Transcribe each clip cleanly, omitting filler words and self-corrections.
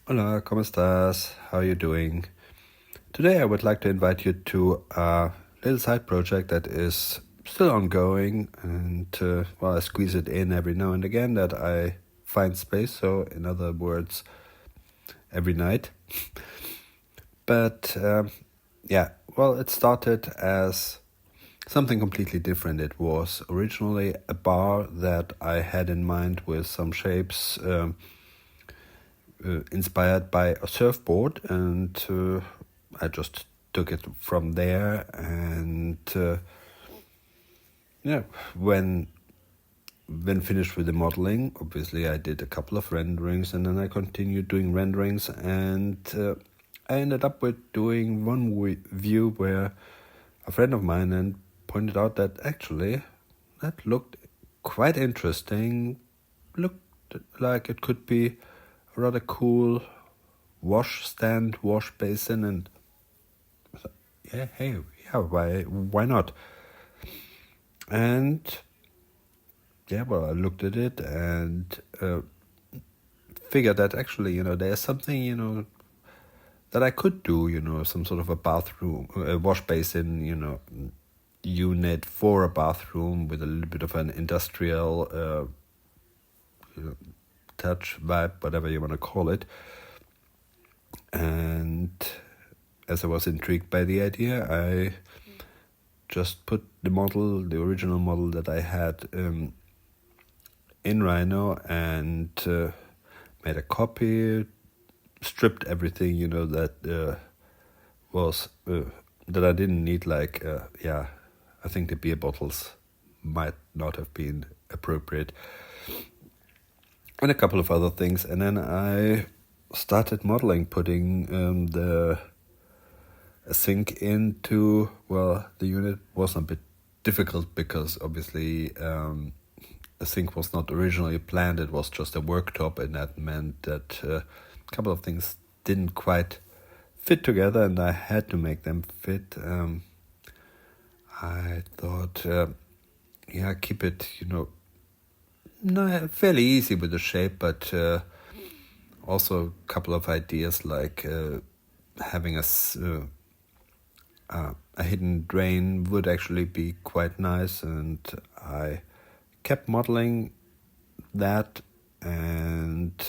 Hola, ¿cómo estás? How are you doing? Today I would like to invite you to a little side project that is still ongoing and I squeeze it in every now and again that I find space, so in other words, every night. But it started as something completely different. It was originally a bar that I had in mind with some shapes inspired by a surfboard, and I just took it from there. And when finished with the modeling, obviously I did a couple of renderings, and then I continued doing renderings, and I ended up with doing one view where a friend of mine and pointed out that actually that looked quite interesting, looked like it could be a rather cool wash basin, and why not? And I looked at it and figured that actually, there's something, that I could do, some sort of a bathroom, a wash basin, unit for a bathroom with a little bit of an industrial touch, vibe, whatever you want to call it. And as I was intrigued by the idea, I just put the original model that I had in Rhino, and made a copy, stripped everything, that was that I didn't need, like, I think the beer bottles might not have been appropriate, and a couple of other things. And then I started modeling, putting the sink into, the unit was a bit difficult because obviously the sink was not originally planned. It was just a worktop, and that meant that a couple of things didn't quite fit together, and I had to make them fit. I thought, keep it, fairly easy with the shape, but also a couple of ideas like having a hidden drain would actually be quite nice, and I kept modeling that, and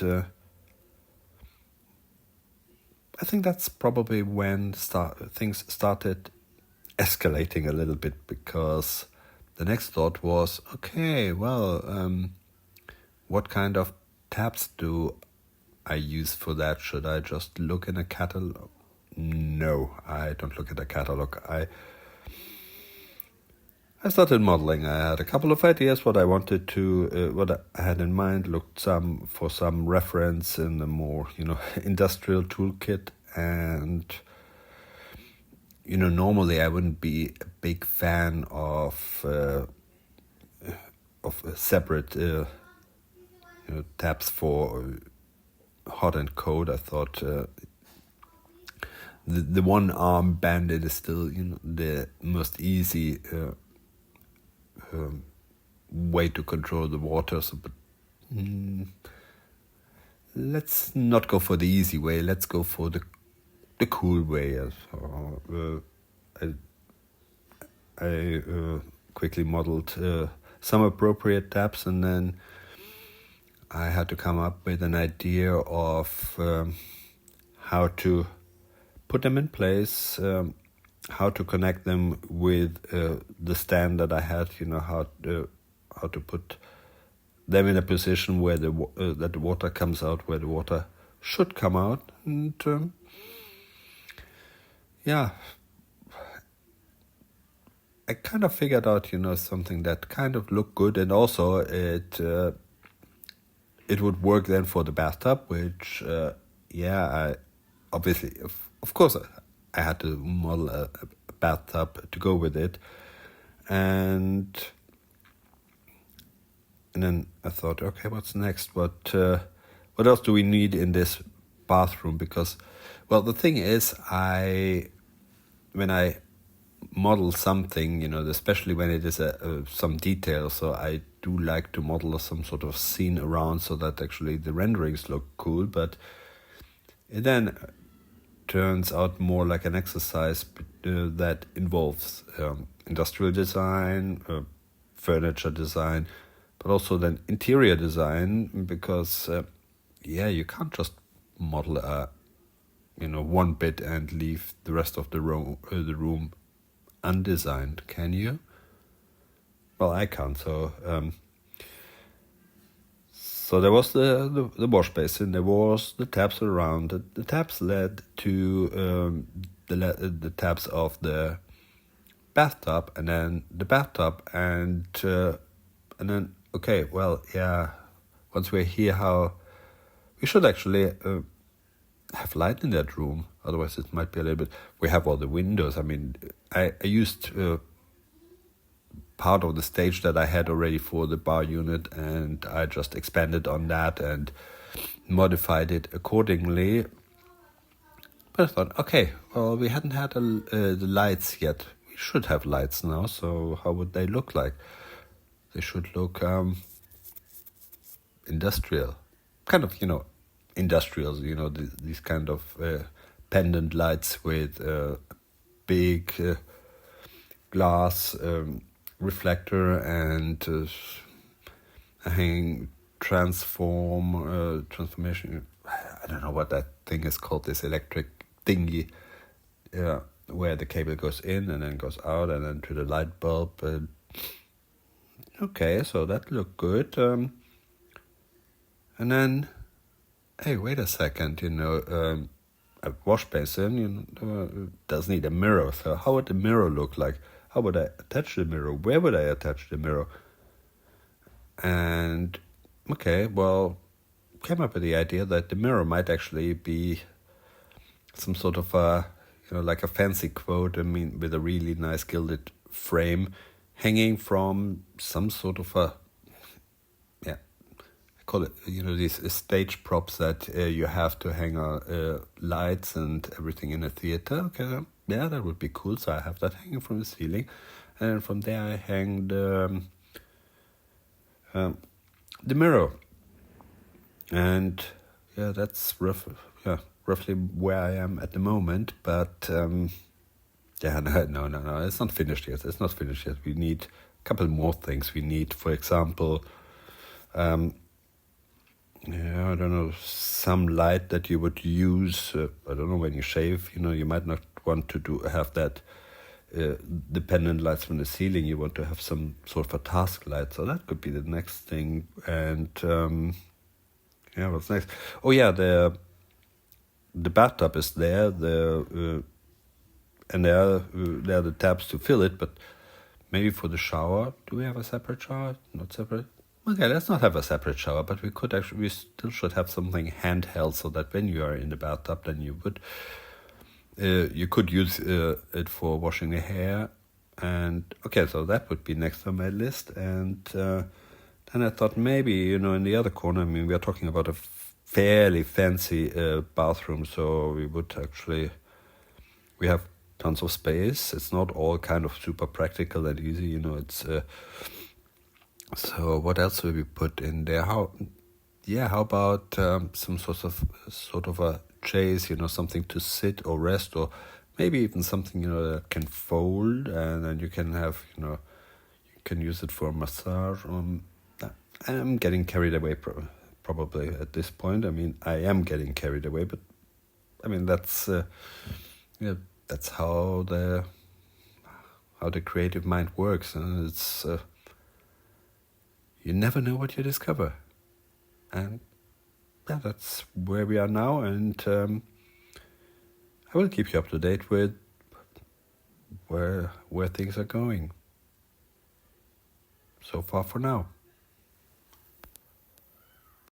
I think that's probably when things started escalating a little bit, because the next thought was, okay, what kind of tabs do I use for that? Should I just look in a catalog? No, I don't look at a catalog. I started modeling. I had a couple of ideas what I wanted to, what I had in mind, looked for some reference in the more, industrial toolkit. And, normally I wouldn't be a big fan of separate tabs for hot and cold. I thought the one arm bandit is still, the most easy way to control the water. So, but let's not go for the easy way. Let's go for the cool way. I quickly modeled some appropriate tabs, and then I had to come up with an idea of how to put them in place, how to connect them with the stand that I had, how to put them in a position where that the water comes out where the water should come out. And I kind of figured out, something that kind of looked good, and also it would work then for the bathtub, which I obviously, of course, I had to model a bathtub to go with it, and then I thought, okay, what's next? What else do we need in this bathroom? Because, the thing is, when I model something, especially when it is some detail, so I do like to model some sort of scene around so that actually the renderings look cool. But It then turns out more like an exercise that involves industrial design, furniture design, but also then interior design, because you can't just model one bit and leave the rest of the room undesigned, can you? Well, I can't. So there was the wash basin. There was the taps around. The taps led to the taps of the bathtub, and then the bathtub, and then okay, well, yeah. Once we're here, how we should actually have light in that room. Otherwise, it might be a little bit. We have all the windows. I mean, I used part of the stage that I had already for the bar unit, and I just expanded on that and modified it accordingly. But I thought, okay, well, we hadn't had the lights yet. We should have lights now, so how would they look like? They should look industrial. Kind of, industrials, these kind of pendant lights with big glass reflector and a hanging transformation. I don't know what that thing is called, this electric thingy, where the cable goes in and then goes out and then to the light bulb. Okay, so that looked good. And then, hey, wait a second, a wash basin, does need a mirror. So how would the mirror look like? How would I attach the mirror? Where would I attach the mirror? And, okay, well, came up with the idea that the mirror might actually be some sort of like a fancy quote, with a really nice gilded frame hanging from some sort of I call it, these stage props that you have to hang lights and everything in a theater. Okay, yeah, that would be cool. So I have that hanging from the ceiling, and from there I hang the mirror. And yeah, that's roughly where I am at the moment. But no, it's not finished yet. We need a couple more things. We need, for example, I don't know, some light that you would use. I don't know, when you shave. You might not want to have that dependent lights from the ceiling. You want to have some sort of a task light. So that could be the next thing. And what's next? Oh yeah, the bathtub is there. And there are the taps to fill it. But maybe for the shower, do we have a separate shower? Not separate. Okay, let's not have a separate shower, but we still should have something handheld, so that when you are in the bathtub, then you could use it for washing the hair. And okay, so that would be next on my list. And then I thought maybe, in the other corner, we are talking about a fairly fancy bathroom, so we have tons of space. It's not all kind of super practical and easy, it's... So what else will we put in there? How about some sort of a chaise, something to sit or rest, or maybe even something that can fold, and then you can have you can use it for a massage. I'm getting carried away probably at this point. I am getting carried away, but that's that's how the creative mind works, and it's. You never know what you discover. And yeah, that's where we are now. And I will keep you up to date with where things are going. So far for now.